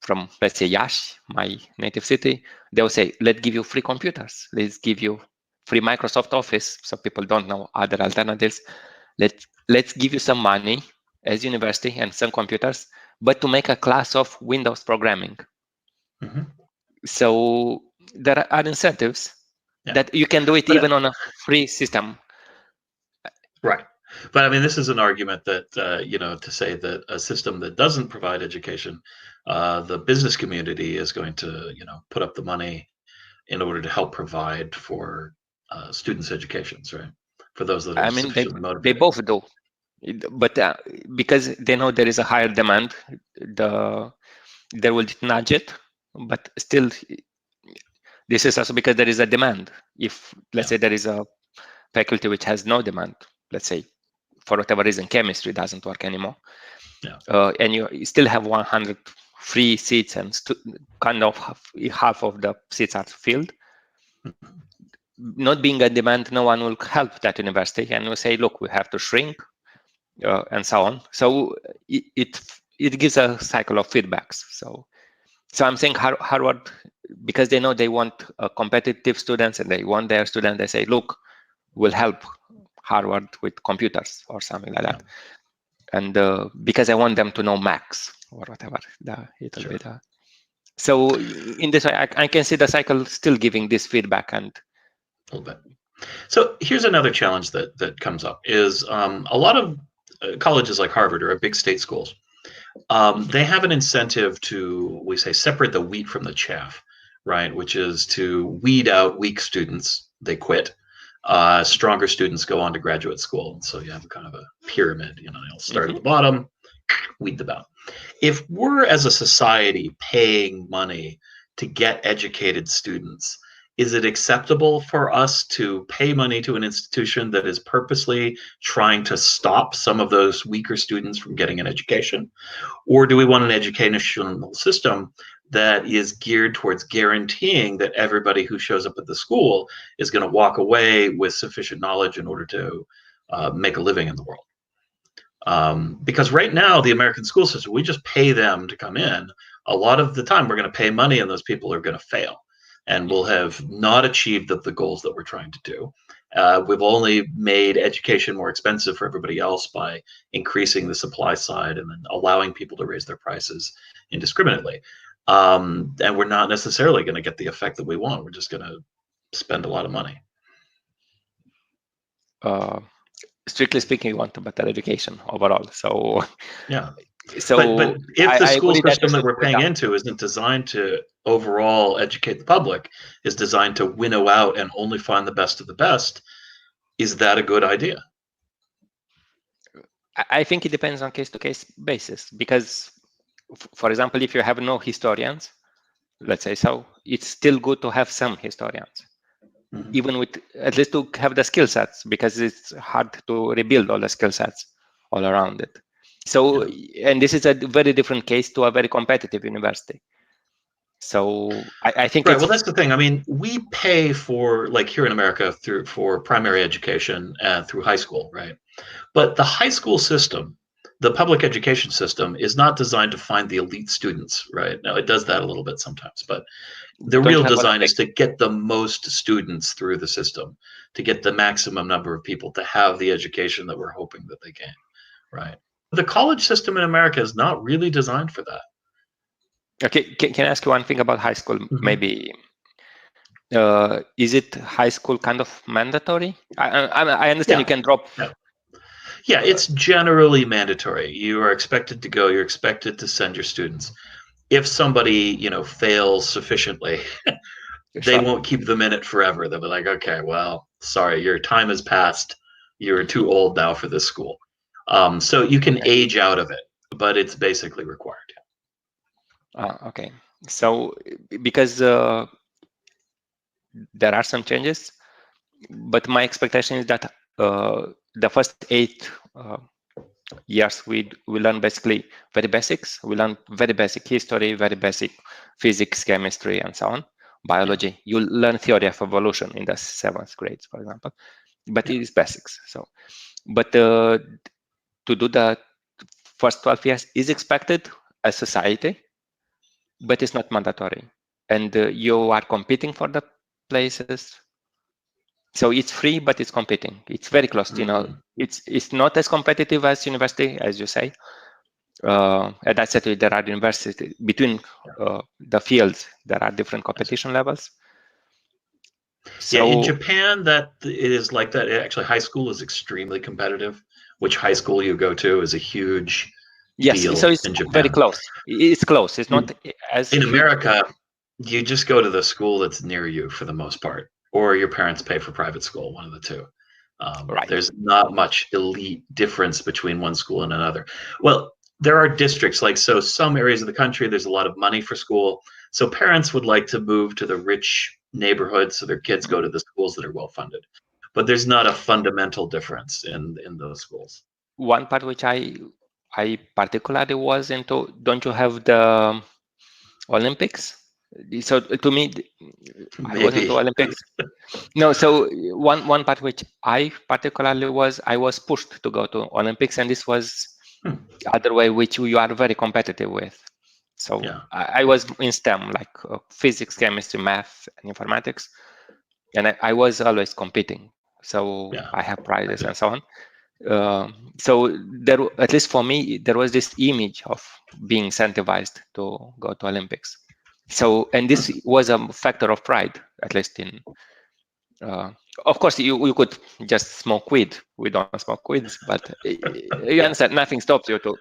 from, let's say, Iași, my native city. They will say, let's give you free computers. Let's give you free Microsoft Office, so people don't know other alternatives. Let's give you some money as university and some computers, but to make a class of Windows programming. Mm-hmm. So there are incentives that you can do it even on a free system. Right. But I mean, this is an argument that, to say that a system that doesn't provide education, the business community is going to, put up the money in order to help provide for students' educations, right? For those that are sufficiently motivated. They both do. But because they know there is a higher demand, they will nudge it. But still, this is also because there is a demand. If, let's say, there is a faculty which has no demand, let's say, for whatever reason, chemistry doesn't work anymore, and you still have 100 free seats and kind of half of the seats are filled, not being a demand, no one will help that university and will say, look, we have to shrink, and so on. So it gives a cycle of feedbacks. So So I'm saying Harvard, because they know they want competitive students and they want their students, they say, look, we'll help Harvard with computers or something like that. And because I want them to know Max or whatever, it'll be the. So in this way, I can see the cycle still giving this feedback and. A little bit. So here's another challenge that comes up is a lot of colleges like Harvard are big state schools. They have an incentive to, we say, separate the wheat from the chaff, right? Which is to weed out weak students. They quit. Stronger students go on to graduate school. And so you have kind of a pyramid, you know, they'll start at the bottom, weed them out. If we're as a society paying money to get educated students, is it acceptable for us to pay money to an institution that is purposely trying to stop some of those weaker students from getting an education? Or do we want an educational system that is geared towards guaranteeing that everybody who shows up at the school is going to walk away with sufficient knowledge in order to make a living in the world? Because right now, the American school system, we just pay them to come in. A lot of the time, we're going to pay money and those people are going to fail. And we'll have not achieved the goals that we're trying to do. We've only made education more expensive for everybody else by increasing the supply side and then allowing people to raise their prices indiscriminately. And we're not necessarily going to get the effect that we want. We're just going to spend a lot of money. Strictly speaking, we want a better education overall. So yeah. So but if the school system that we're paying into isn't designed to overall educate the public, is designed to winnow out and only find the best of the best, is that a good idea? I think it depends on case-to-case basis, because, for example, if you have no historians, let's say so, it's still good to have some historians, even with at least to have the skill sets, because it's hard to rebuild all the skill sets all around it. So, and this is a very different case to a very competitive university. So I think right. Well, that's the thing. I mean, we pay for, like here in America, for primary education and through high school, right? But the high school system, the public education system, is not designed to find the elite students, right? Now it does that a little bit sometimes, but the real design is to get the most students through the system, to get the maximum number of people to have the education that we're hoping that they can, right? The college system in America is not really designed for that. Okay, can I ask you one thing about high school? Maybe is it high school kind of mandatory? I understand you can drop. Yeah, it's generally mandatory. You are expected to go. You're expected to send your students. If somebody, fails sufficiently, they won't keep them in it forever. They'll be like, okay, well, sorry, your time has passed. You're too old now for this school. So you can age out of it, but it's basically required. Okay. So because there are some changes, but my expectation is that the first 8 years we learn basically very basics. We learn very basic history, very basic physics, chemistry, and so on. Biology. You learn theory of evolution in the 7th grades, for example, but it is basics. So, but to do the first 12 years is expected as society, but it's not mandatory. And you are competing for the places. So it's free, but it's competing. It's very close. It's not as competitive as university, as you say. And I said there are universities between the fields. There are different competition levels. So, in Japan, that it is like that. Actually, high school is extremely competitive. Which high school you go to is a huge deal. So it's in Japan. Very close. It's close. It's not as in America. You just go to the school that's near you for the most part, or your parents pay for private school, one of the two. Right. There's not much elite difference between one school and another. Well, there are districts, so some areas of the country, there's a lot of money for school. So parents would like to move to the rich neighborhoods so their kids go to the schools that are well funded. But there's not a fundamental difference in those schools. One part which I particularly was into, don't you have the Olympics? So to me, I wasn't to Olympics. No, so one part which I particularly I was pushed to go to Olympics, and this was the other way which you are very competitive with. So Yeah. I was in STEM, like physics, chemistry, math, and informatics, and I was always competing. So Yeah. I have prizes and so on. So there, at least for me, there was this image of being incentivized to go to Olympics. So, and this was a factor of pride, at least in. Of course, you could just smoke weed. We don't smoke weeds, but you understand, nothing stops you to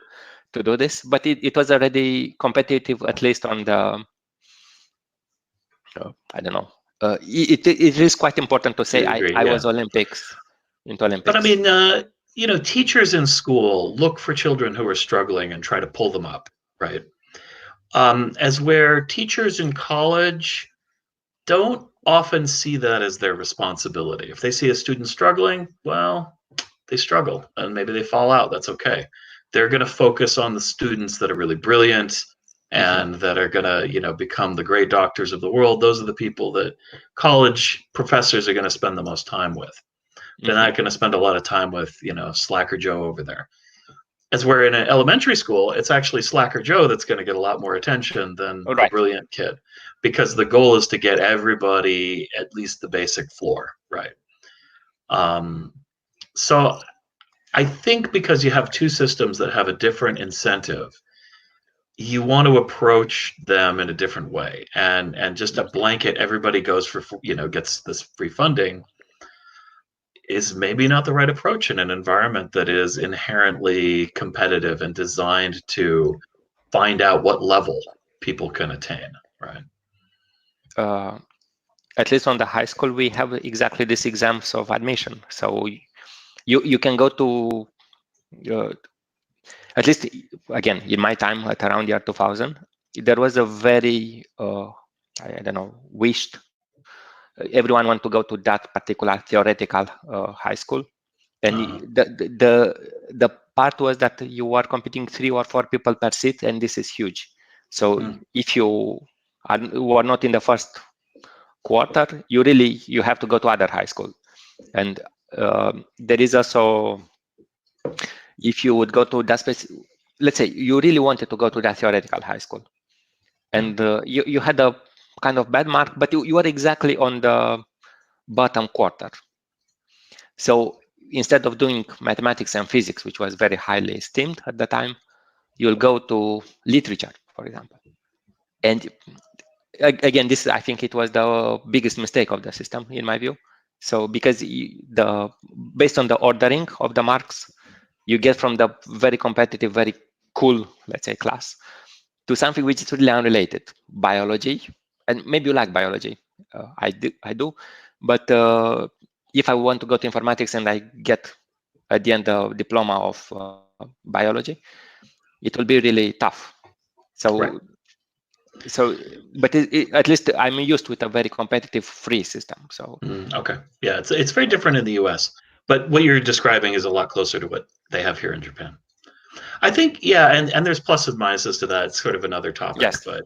do this. But it was already competitive, at least on the. I don't know. It is quite important to say I agree, I yeah. was Olympics into Olympics. But I mean, teachers in school look for children who are struggling and try to pull them up, right? As where teachers in college don't often see that as their responsibility. If they see a student struggling, well, they struggle and maybe they fall out. That's okay. They're going to focus on the students that are really brilliant and that are going to, become the great doctors of the world. Those are the people that college professors are going to spend the most time with. They're not going to spend a lot of time with, Slacker Joe over there. As where in an elementary school, it's actually Slacker Joe that's going to get a lot more attention than the brilliant kid, because the goal is to get everybody at least the basic floor, right? So I think because you have two systems that have a different incentive, you want to approach them in a different way, and just a blanket everybody goes for, gets this free funding is maybe not the right approach in an environment that is inherently competitive and designed to find out what level people can attain, right? At least on the high school, we have exactly these exams of admission. So you can go to, at least again, in my time at around year 2000, there was a very, I don't know, wished, everyone want to go to that particular theoretical high school. And the part was that you are competing 3 or 4 people per seat, and this is huge. So if you were not in the first quarter, you have to go to other high school. And there is also, if you would go to that space, let's say you really wanted to go to that theoretical high school, and you had a kind of bad mark, but you are exactly on the bottom quarter. So instead of doing mathematics and physics, which was very highly esteemed at the time, you'll go to literature, for example. And again, this, I think it was the biggest mistake of the system, in my view. So because based on the ordering of the marks, you get from the very competitive, very cool, let's say, class, to something which is really unrelated, biology. And maybe you like biology. I do. But if I want to go to informatics and I get at the end the diploma of biology, it will be really tough. So, but at least I'm used with a very competitive free system. So okay, yeah, it's very different in the U.S., but what you're describing is a lot closer to what they have here in Japan. I think, yeah, and there's pluses and minuses to that. It's sort of another topic, yes. But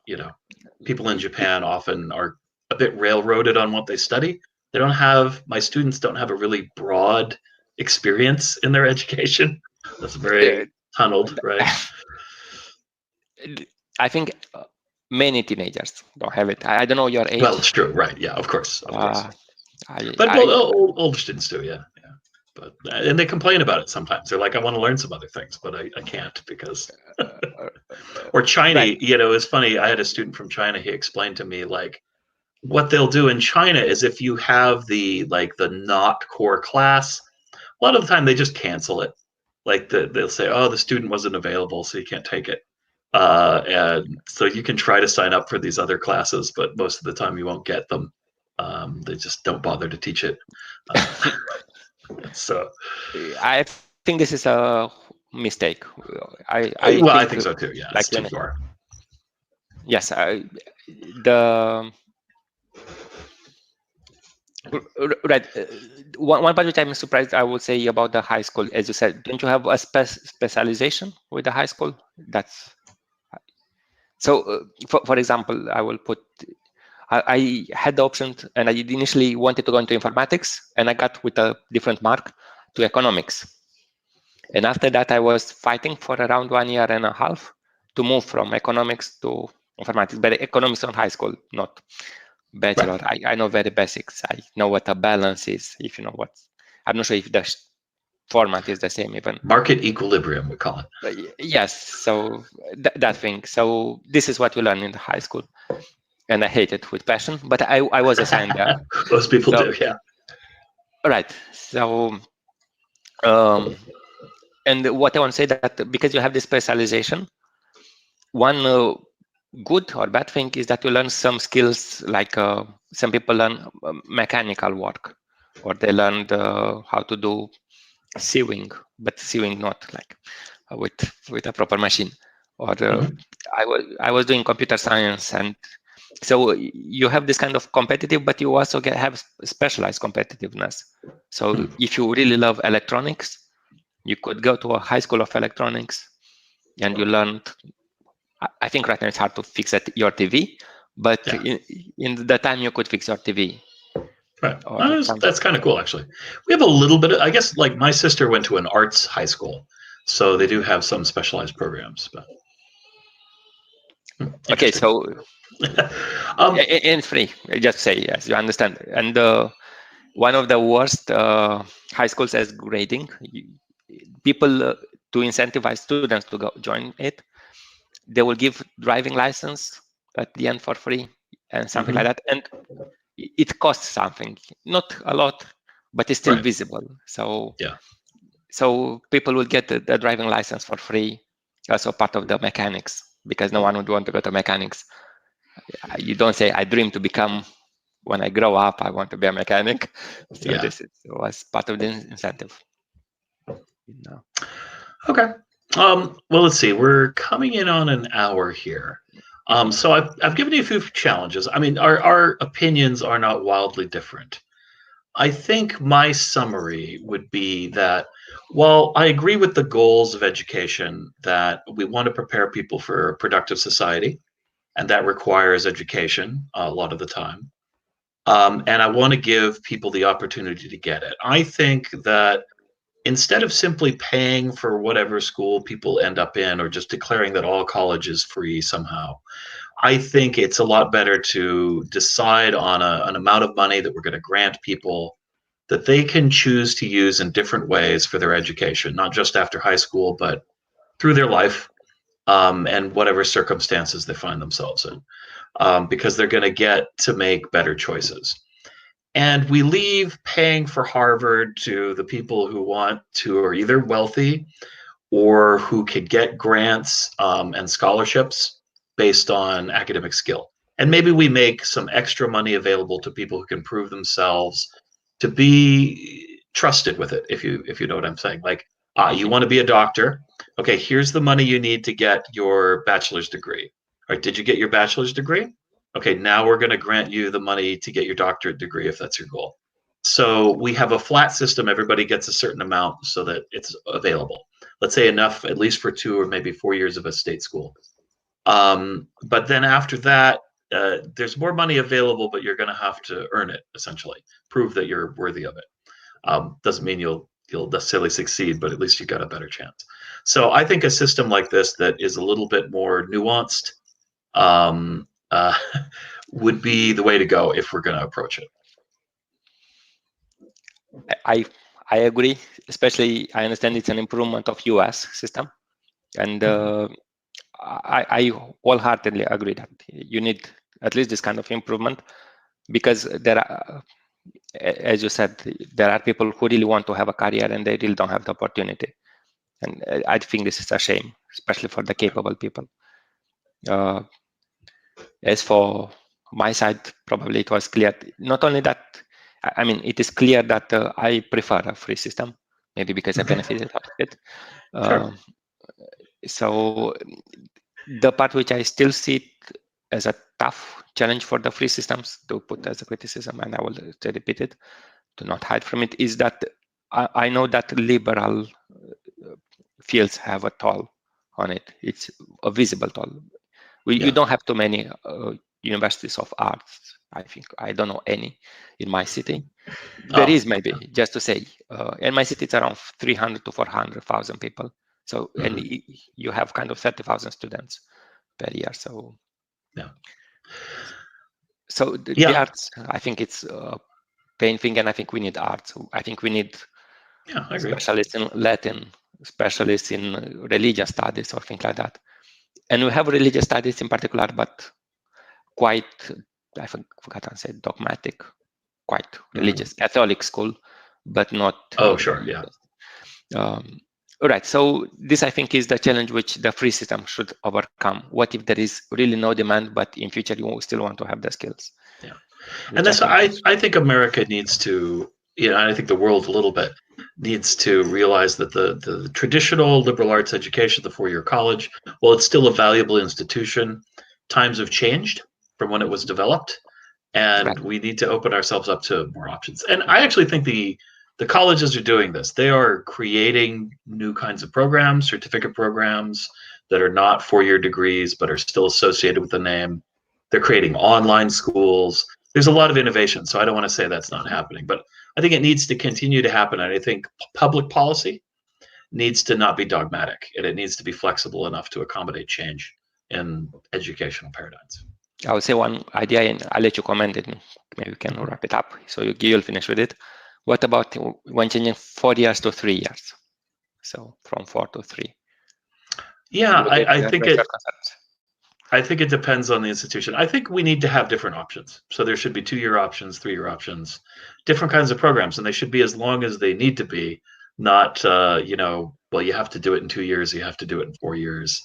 people in Japan often are a bit railroaded on what they study. My students don't have a really broad experience in their education. That's very tunneled, right? I think many teenagers don't have it. I don't know your age. Well, it's true, right? Yeah, of course. But older students do, yeah. But and they complain about it sometimes. They're like, I want to learn some other things, but I can't because. Or China, right. It's funny. I had a student from China. He explained to me, like, what they'll do in China is if you have the not core class, a lot of the time they just cancel it. Like they'll say, oh, the student wasn't available, so you can't take it. And so you can try to sign up for these other classes, but most of the time you won't get them. They just don't bother to teach it. So I think this is a mistake. I think so too. Yeah, it's too far. Yes, right. One part which I'm surprised, I would say, about the high school, as you said, don't you have a specialization with the high school? That's so. For example, I will put. I had the option, and I initially wanted to go into informatics, and I got with a different mark to economics. And after that, I was fighting for around 1.5 years to move from economics to informatics, but economics on high school, not bachelor. Right. I know very basics. I know what a balance is, if you know what. I'm not sure if the format is the same even. Market equilibrium, we call it. Yes, so that thing. So this is what we learn in the high school. And I hate it with passion, but I was assigned there. Most people do, yeah. Right. So, and what I want to say that because you have this specialization, one good or bad thing is that you learn some skills, like some people learn mechanical work, or they learned how to do sewing, but sewing not like with a proper machine. Or I was doing computer science, and so you have this kind of competitive, but you also have specialized competitiveness. So if you really love electronics, you could go to a high school of electronics, and you learned. I think right now it's hard to fix your TV, but in the time you could fix your TV. Right. That's kind of cool, actually. We have a little bit of, I guess, like my sister went to an arts high school, so they do have some specialized programs. But okay, so and free, just say yes, you understand. And one of the worst high schools as grading, people to incentivize students to go join it, they will give driving license at the end for free and something like that, and it costs something, not a lot, but it's still visible. So so people will get the driving license for free, also part of the mechanics, because no one would want to go to mechanics. You don't say, I dream to become, when I grow up, I want to be a mechanic. So this was part of the incentive. Okay. Well, let's see. We're coming in on an hour here. So I've given you a few challenges. I mean, our opinions are not wildly different. I think my summary would be that while I agree with the goals of education, that we want to prepare people for a productive society, and that requires education a lot of the time. And I want to give people the opportunity to get it. I think that instead of simply paying for whatever school people end up in, or just declaring that all college is free somehow, I think it's a lot better to decide on an amount of money that we're going to grant people that they can choose to use in different ways for their education, not just after high school, but through their life, and whatever circumstances they find themselves in, because they're going to get to make better choices. And we leave paying for Harvard to the people who want to, are either wealthy or who could get grants and scholarships based on academic skill. And maybe we make some extra money available to people who can prove themselves to be trusted with it, if you know what I'm saying. Like, you want to be a doctor? Okay, here's the money you need to get your bachelor's degree. All right, did you get your bachelor's degree? Okay, now we're going to grant you the money to get your doctorate degree if that's your goal. So we have a flat system. Everybody gets a certain amount so that it's available. Let's say enough, at least for 2 or maybe 4 years of a state school. But then after that, there's more money available, but you're going to have to earn it, essentially. Prove that you're worthy of it. Doesn't mean you'll necessarily succeed, but at least you got a better chance. So I think a system like this that is a little bit more nuanced would be the way to go if we're going to approach it. I agree. Especially, I understand it's an improvement of US system, and I wholeheartedly agree that you need at least this kind of improvement, because there are, as you said, there are people who really want to have a career and they really don't have the opportunity. And I think this is a shame, especially for the capable people. As for my side, probably it was clear. Not only that, I mean, it is clear that I prefer a free system, maybe because I benefited out of it. Sure. So the part which I still see it as a tough challenge for the free systems, to put as a criticism, and I will repeat it, to not hide from it, is that I know that liberal fields have a toll on it. It's a visible toll. You don't have too many universities of arts. I think I don't know any in my city. There is maybe, just to say, in my city it's around 300 to 400,000 people. So and you have kind of 30,000 students per year. So yeah. So the arts, I think it's a pain thing, and I think we need arts. I think we need I agree. specialists in Latin, specialists in religious studies or things like that. And we have religious studies in particular, but quite, I forgot to say, dogmatic, quite religious, Catholic school, but not. Oh, sure, yeah. All right, so this I think is the challenge which the free system should overcome. What if there is really no demand, but in future you still want to have the skills? Yeah, and that's I think America needs to, I think the world a little bit needs to realize that the traditional liberal arts education, the four-year college, well, it's still a valuable institution. Times have changed from when it was developed, and we need to open ourselves up to more options. And I actually think the colleges are doing this. They are creating new kinds of programs, certificate programs that are not four-year degrees, but are still associated with the name. They're creating online schools. There's a lot of innovation. So I don't want to say that's not happening, but I think it needs to continue to happen. And I think public policy needs to not be dogmatic, and it needs to be flexible enough to accommodate change in educational paradigms. I would say one idea, and I'll let you comment it. Maybe we can wrap it up. So you'll finish with it. What about when changing 4 years to 3 years? So from 4 to 3. Yeah, I think it depends on the institution. I think we need to have different options. So there should be 2-year options, 3-year options, different kinds of programs, and they should be as long as they need to be. Not, well, you have to do it in 2 years, you have to do it in 4 years.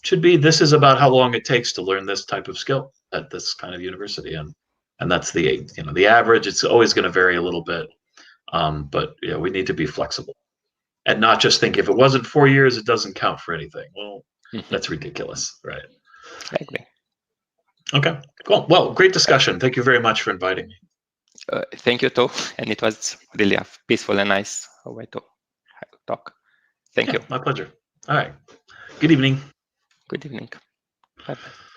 It should be, this is about how long it takes to learn this type of skill at this kind of university, and that's the average. It's always going to vary a little bit. But we need to be flexible and not just think if it wasn't 4 years, it doesn't count for anything. Well, that's ridiculous, right? I agree. Okay, cool. Well, great discussion. Thank you very much for inviting me. Thank you too. And it was really a peaceful and nice way to talk. Thank you. My pleasure. All right. Good evening. Good evening. Bye-bye.